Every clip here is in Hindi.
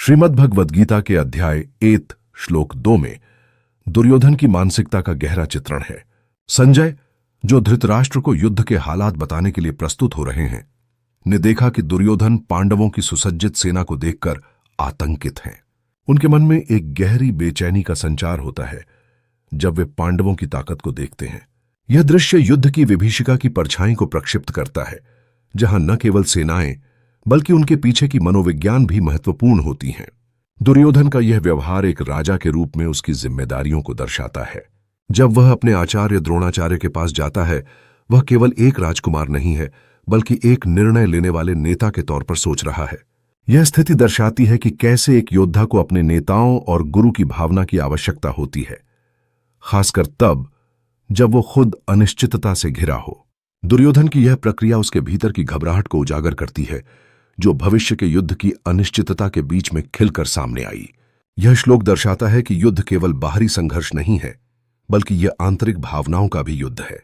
श्रीमद् भगवद गीता के अध्याय 8 श्लोक 2 में दुर्योधन की मानसिकता का गहरा चित्रण है। संजय, जो धृतराष्ट्र को युद्ध के हालात बताने के लिए प्रस्तुत हो रहे हैं, ने देखा कि दुर्योधन पांडवों की सुसज्जित सेना को देखकर आतंकित हैं। उनके मन में एक गहरी बेचैनी का संचार होता है जब वे पांडवों की ताकत को देखते हैं। यह दृश्य युद्ध की विभीषिका की परछाई को प्रक्षिप्त करता है, जहां न केवल सेनाएं बल्कि उनके पीछे की मनोविज्ञान भी महत्वपूर्ण होती हैं। दुर्योधन का यह व्यवहार एक राजा के रूप में उसकी जिम्मेदारियों को दर्शाता है। जब वह अपने आचार्य द्रोणाचार्य के पास जाता है, वह केवल एक राजकुमार नहीं है बल्कि एक निर्णय लेने वाले नेता के तौर पर सोच रहा है। यह स्थिति दर्शाती है कि कैसे एक योद्धा को अपने नेताओं और गुरु की भावना की आवश्यकता होती है, खासकर तब जब वो खुद अनिश्चितता से घिरा हो। दुर्योधन की यह प्रक्रिया उसके भीतर की घबराहट को उजागर करती है, जो भविष्य के युद्ध की अनिश्चितता के बीच में खिलकर सामने आई। यह श्लोक दर्शाता है कि युद्ध केवल बाहरी संघर्ष नहीं है, बल्कि यह आंतरिक भावनाओं का भी युद्ध है।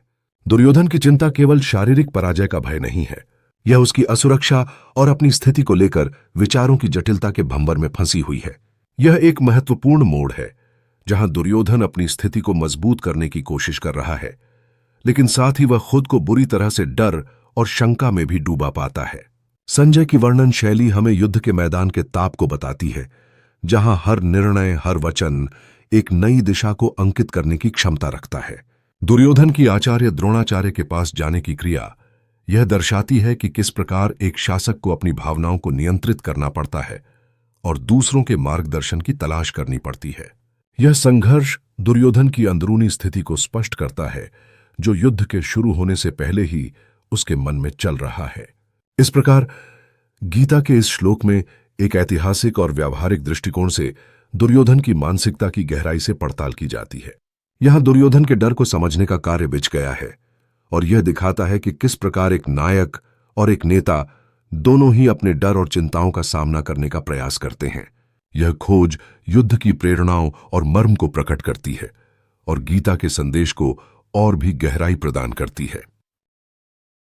दुर्योधन की चिंता केवल शारीरिक पराजय का भय नहीं है, यह उसकी असुरक्षा और अपनी स्थिति को लेकर विचारों की जटिलता के भंवर में फंसी हुई है। यह एक महत्वपूर्ण मोड़ है, जहां दुर्योधन अपनी स्थिति को मजबूत करने की कोशिश कर रहा है, लेकिन साथ ही वह खुद को बुरी तरह से डर और शंका में भी डूबा पाता है। संजय की वर्णन शैली हमें युद्ध के मैदान के ताप को बताती है, जहां हर निर्णय, हर वचन एक नई दिशा को अंकित करने की क्षमता रखता है। दुर्योधन की आचार्य द्रोणाचार्य के पास जाने की क्रिया यह दर्शाती है कि किस प्रकार एक शासक को अपनी भावनाओं को नियंत्रित करना पड़ता है और दूसरों के मार्गदर्शन की तलाश करनी पड़ती है। यह संघर्ष दुर्योधन की अंदरूनी स्थिति को स्पष्ट करता है, जो युद्ध के शुरू होने से पहले ही उसके मन में चल रहा है। इस प्रकार गीता के इस श्लोक में एक ऐतिहासिक और व्यावहारिक दृष्टिकोण से दुर्योधन की मानसिकता की गहराई से पड़ताल की जाती है। यहां दुर्योधन के डर को समझने का कार्य बिछ गया है और यह दिखाता है कि किस प्रकार एक नायक और एक नेता दोनों ही अपने डर और चिंताओं का सामना करने का प्रयास करते हैं। यह खोज युद्ध की प्रेरणाओं और मर्म को प्रकट करती है और गीता के संदेश को और भी गहराई प्रदान करती है।